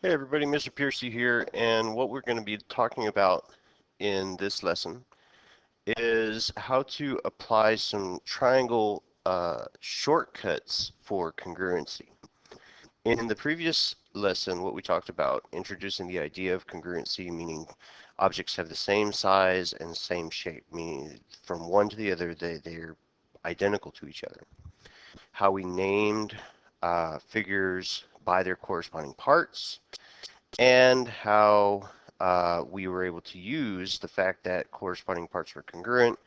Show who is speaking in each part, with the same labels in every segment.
Speaker 1: Hey everybody, Mr. Piercy here, and what we're going to be talking about in this lesson is how to apply some triangle shortcuts for congruency. In the previous lesson, what we talked about, introducing the idea of congruency, meaning objects have the same size and same shape, meaning from one to the other they're identical to each other. How we named figures by their corresponding parts, and how we were able to use the fact that corresponding parts were congruent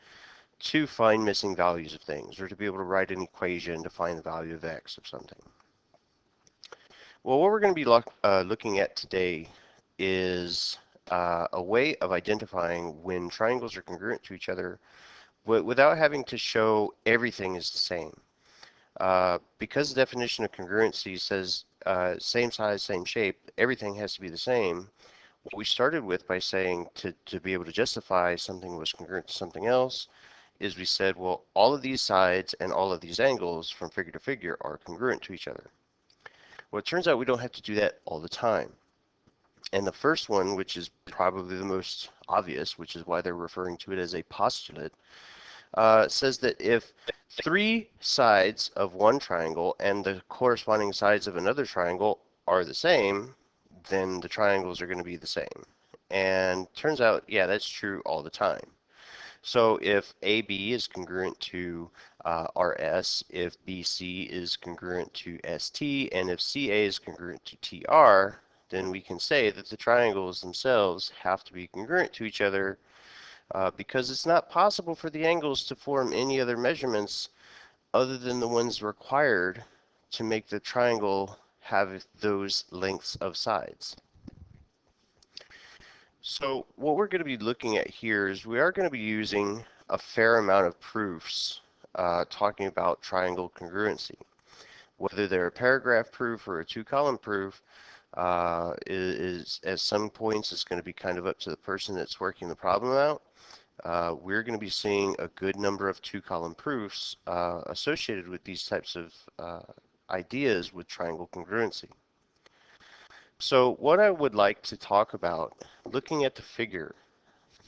Speaker 1: to find missing values of things, or to be able to write an equation to find the value of x of something. Well, what we're going to be looking at today is a way of identifying when triangles are congruent to each other, but without having to show everything is the same. Because the definition of congruency says same size, same shape, everything has to be the same. What we started with by saying to be able to justify something was congruent to something else is we said, well, all of these sides and all of these angles from figure to figure are congruent to each other. Well, it turns out we don't have to do that all the time. And the first one, which is probably the most obvious, which is why they're referring to it as a postulate, says that if three sides of one triangle and the corresponding sides of another triangle are the same, then the triangles are going to be the same. And turns out, yeah, that's true all the time. So if AB is congruent to RS, if BC is congruent to ST, and if CA is congruent to TR, then we can say that the triangles themselves have to be congruent to each other because it's not possible for the angles to form any other measurements other than the ones required to make the triangle have those lengths of sides. So what we're going to be looking at here is we are going to be using a fair amount of proofs talking about triangle congruency. Whether they're a paragraph proof or a two-column proof is at some points it's going to be kind of up to the person that's working the problem out. We're going to be seeing a good number of two-column proofs associated with these types of ideas with triangle congruency. So what I would like to talk about, looking at the figure,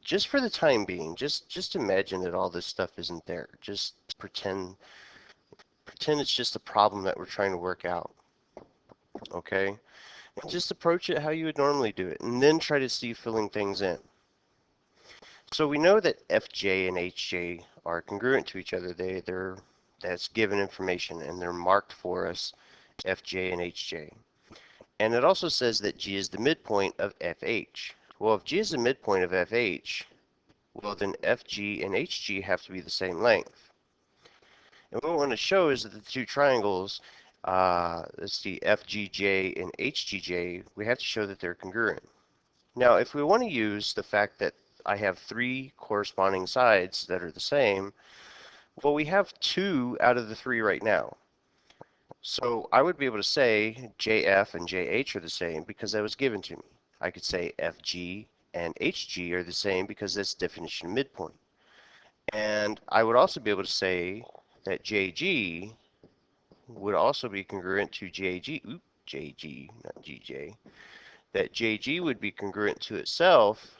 Speaker 1: just for the time being, just imagine that all this stuff isn't there. Just pretend it's just a problem that we're trying to work out. Okay? And just approach it how you would normally do it, and then try to see filling things in. So we know that Fj and Hj are congruent to each other. That's given information, and they're marked for us, Fj and Hj. And it also says that G is the midpoint of FH. Well, if G is the midpoint of FH, well then FG and HG have to be the same length. And what we want to show is that the two triangles, let's see, FGJ and HGJ, we have to show that they're congruent. Now, if we want to use the fact that I have three corresponding sides that are the same, well, we have two out of the three right now. So I would be able to say JF and JH are the same because that was given to me. I could say FG and HG are the same because that's definition of midpoint. And I would also be able to say that JG would also be congruent to JG, JG, not GJ, that JG would be congruent to itself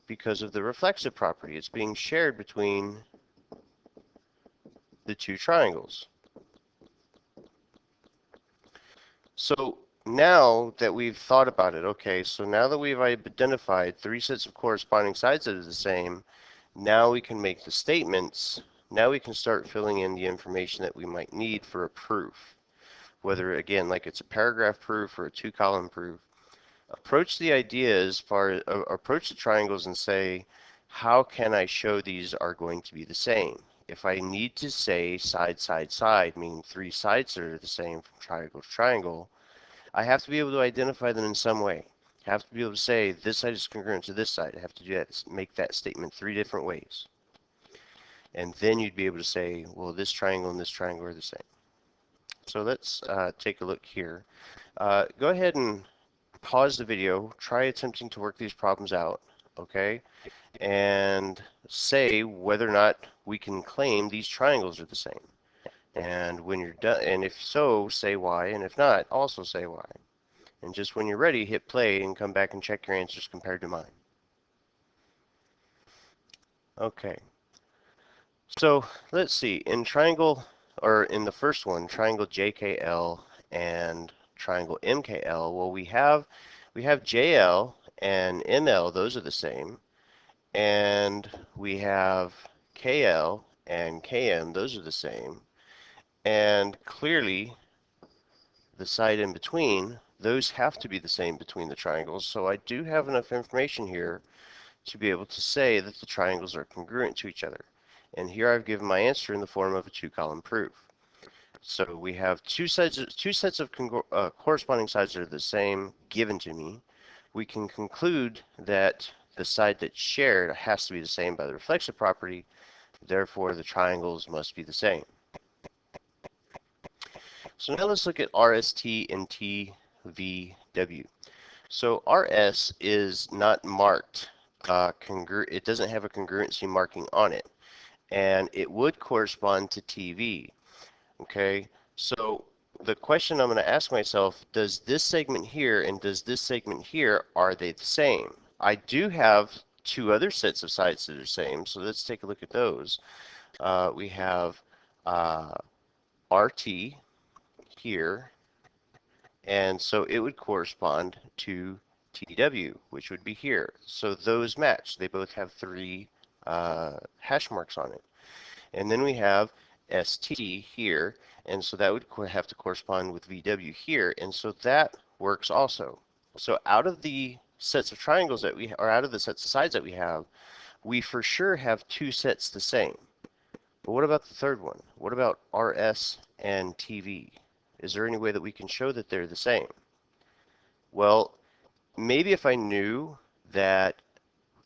Speaker 1: because of the reflexive property. It's being shared between the two triangles. So now that we've thought about it, okay, so now that we've identified three sets of corresponding sides that are the same, now we can make the statements. Now we can start filling in the information that we might need for a proof. Whether, again, like it's a paragraph proof or a two-column proof. Approach the idea as far as, approach the triangles and say, how can I show these are going to be the same? If I need to say side, side, side, meaning three sides that are the same from triangle to triangle, I have to be able to identify them in some way. I have to be able to say this side is congruent to this side. I have to do that, make that statement three different ways. And then you'd be able to say, well, this triangle and this triangle are the same. So let's take a look here. Go ahead and pause the video, try attempting to work these problems out, okay? And say whether or not we can claim these triangles are the same. And when you're done, and if so, say why, and if not, also say why. And just when you're ready, hit play and come back and check your answers compared to mine. Okay, so let's see. In triangle, or in the first one, triangle JKL and triangle MKL, well, we have JL and ML, those are the same. And we have KL and KM, those are the same. And clearly, the side in between, those have to be the same between the triangles. So I do have enough information here to be able to say that the triangles are congruent to each other. And here I've given my answer in the form of a two-column proof. So we have two sets of corresponding sides that are the same given to me. We can conclude that the side that's shared has to be the same by the reflexive property. Therefore, the triangles must be the same. So now let's look at RST and TVW. So RS is not marked it doesn't have a congruency marking on it, and it would correspond to TV. Okay, so the question I'm going to ask myself, does this segment here and does this segment here, are they the same? I do have two other sets of sides that are the same, so let's take a look at those. We have RT here, and so it would correspond to TW, which would be here. So those match. They both have three hash marks on it. And then we have ST here, and so that would have to correspond with VW here, and so that works also. So out of the sets of triangles that or out of the sets of sides that we for sure have two sets the same. But what about the third one? What about RS and TV? Is there any way that we can show that they're the same? Well, maybe if I knew that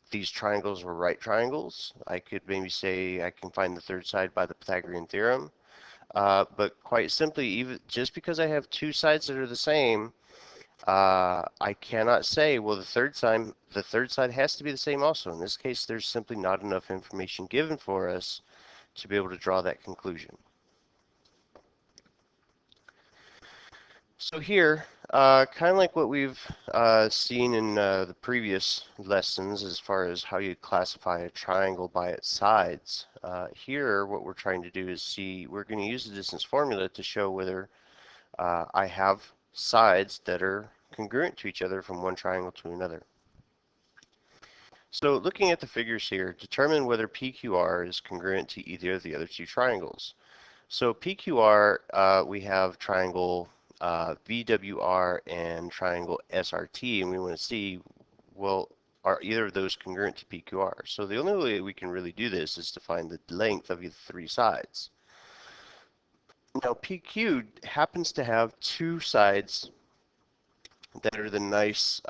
Speaker 1: these triangles were right triangles, I could maybe say I can find the third side by the Pythagorean theorem. But quite simply, even just because I have two sides that are the same, I cannot say, well, the third side has to be the same also. In this case, there's simply not enough information given for us to be able to draw that conclusion. So here, kind of like what we've seen in the previous lessons as far as how you classify a triangle by its sides, here what we're trying to do is see, we're going to use the distance formula to show whether I have sides that are congruent to each other from one triangle to another. So looking at the figures here, determine whether PQR is congruent to either of the other two triangles. So PQR, we have triangle VWR and triangle SRT, and we want to see, well, are either of those congruent to PQR? So the only way we can really do this is to find the length of the three sides. Now PQ happens to have two sides that are the nice,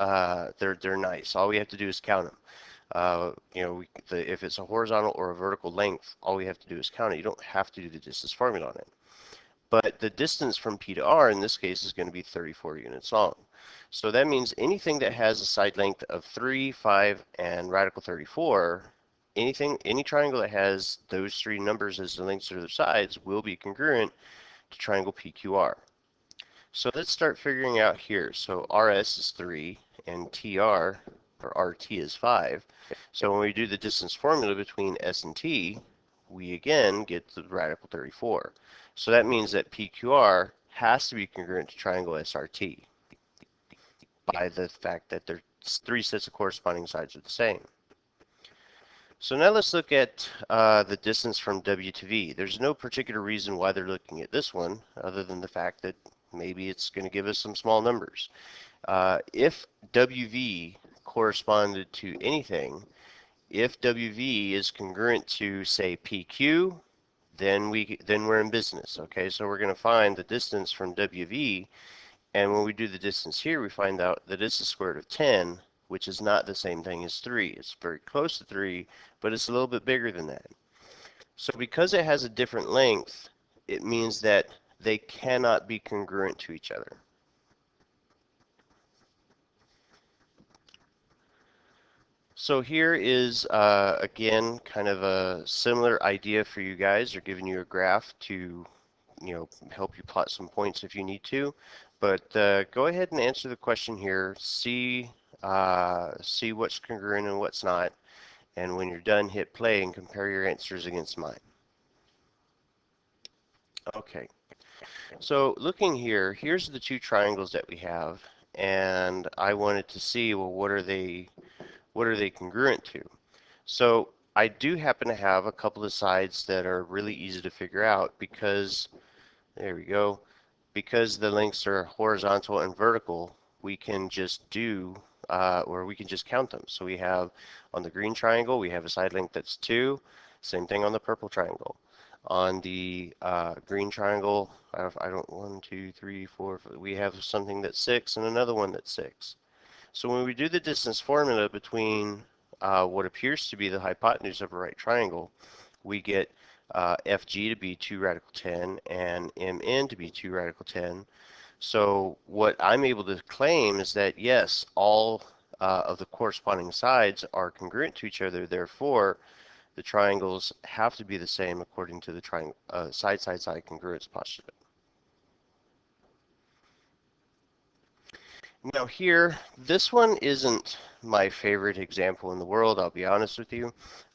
Speaker 1: they're nice. All we have to do is count them. If it's a horizontal or a vertical length, all we have to do is count it. You don't have to do the distance formula on it. But the distance from P to R in this case is going to be 34 units long. So that means anything that has a side length of 3, 5, and radical 34, any triangle that has those three numbers as the lengths to their sides will be congruent to triangle PQR. So let's start figuring out here. So RS is 3 and TR, or RT, is 5. So when we do the distance formula between S and T, we again get the radical 34. So that means that PQR has to be congruent to triangle SRT by the fact that their three sets of corresponding sides are the same. So now let's look at the distance from W to V. There's no particular reason why they're looking at this one other than the fact that maybe it's going to give us some small numbers. If WV corresponded to anything, if WV is congruent to, say, PQ, then we're in business. Okay, so we're going to find the distance from WV, and when we do the distance here, we find out that it's the square root of 10, which is not the same thing as 3. It's very close to 3, but it's a little bit bigger than that. So because it has a different length, it means that they cannot be congruent to each other. So here is, again, kind of a similar idea for you guys. They're giving you a graph to help you plot some points if you need to. But go ahead and answer the question here. See what's congruent and what's not. And when you're done, hit play and compare your answers against mine. Okay. So looking here, here's the two triangles that we have, and I wanted to see, well, what are they congruent to? So I do happen to have a couple of sides that are really easy to figure out because, there we go, because the lengths are horizontal and vertical, we can just or we can just count them. So we have on the green triangle, we have a side length that's 2, same thing on the purple triangle. On the green triangle, I don't, 1, 2, 3, 4, we have something that's 6 and another one that's 6. So when we do the distance formula between what appears to be the hypotenuse of a right triangle, we get FG to be 2 radical 10 and MN to be 2 radical 10. So what I'm able to claim is that yes, all of the corresponding sides are congruent to each other. Therefore, the triangles have to be the same according to the side-side-side congruence postulate. Now here, this one isn't my favorite example in the world, I'll be honest with you.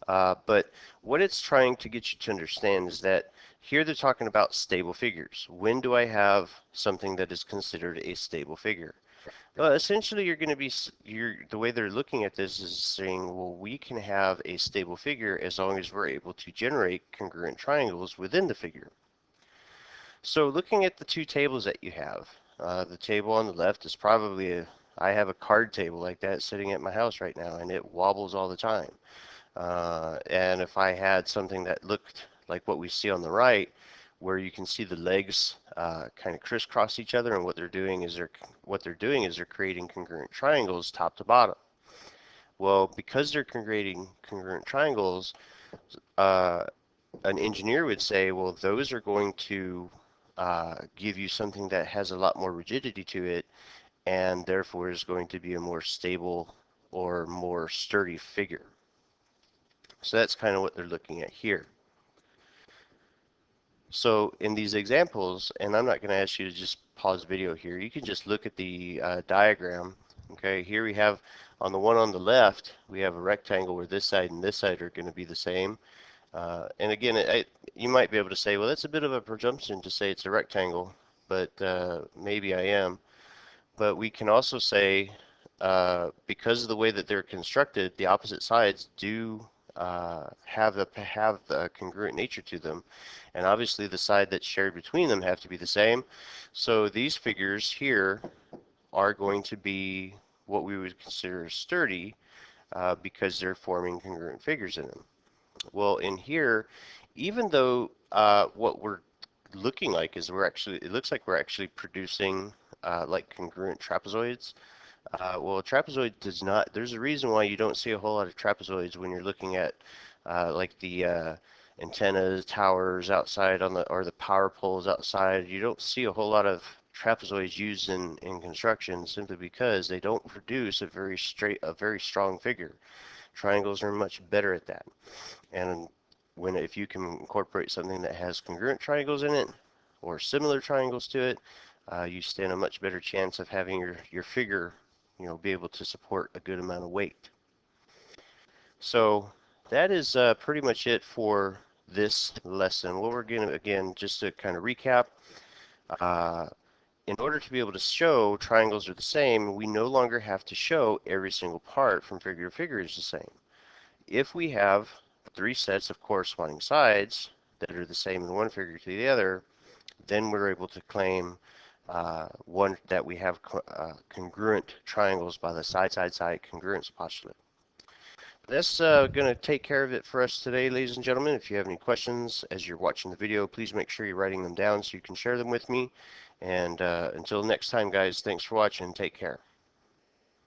Speaker 1: But what it's trying to get you to understand is that here they're talking about stable figures. When do I have something that is considered a stable figure? Well, essentially, you're going to be, the way they're looking at this is saying, well, we can have a stable figure as long as we're able to generate congruent triangles within the figure. So looking at the two tables that you have, the table on the left is probably I have a card table like that sitting at my house right now, and it wobbles all the time. And if I had something that looked like what we see on the right, where you can see the legs kind of crisscross each other, and what they're doing is they're creating congruent triangles top to bottom. Well, because they're creating congruent triangles, an engineer would say, well, those are going to give you something that has a lot more rigidity to it, and therefore is going to be a more stable or more sturdy figure. So that's kind of what they're looking at here. So in these examples, and I'm not going to ask you to just pause the video here, you can just look at the diagram. Okay, here we have on the one on the left, we have a rectangle where this side and this side are going to be the same. And again, you might be able to say, well, that's a bit of a presumption to say it's a rectangle, but maybe I am. But we can also say, because of the way that they're constructed, the opposite sides do have a congruent nature to them. And obviously the side that's shared between them have to be the same. So these figures here are going to be what we would consider sturdy because they're forming congruent figures in them. Well, in here, even though what we're looking like is it looks like we're actually producing like congruent trapezoids. Well, a trapezoid does not, there's a reason why you don't see a whole lot of trapezoids when you're looking at like the antennas, towers outside or the power poles outside. You don't see a whole lot of trapezoids used in construction simply because they don't produce a very strong figure. Triangles are much better at that. And if you can incorporate something that has congruent triangles in it or similar triangles to it, you stand a much better chance of having your figure, be able to support a good amount of weight. So that is pretty much it for this lesson. What we're going to, again, just to kind of recap, in order to be able to show triangles are the same, we no longer have to show every single part from figure to figure is the same. If we have 3 sets of corresponding sides that are the same in one figure to the other, then we're able to claim that we have congruent triangles by the side-side-side congruence postulate. That's going to take care of it for us today, ladies and gentlemen. If you have any questions as you're watching the video, please make sure you're writing them down so you can share them with me. And until next time, guys, thanks for watching. Take care.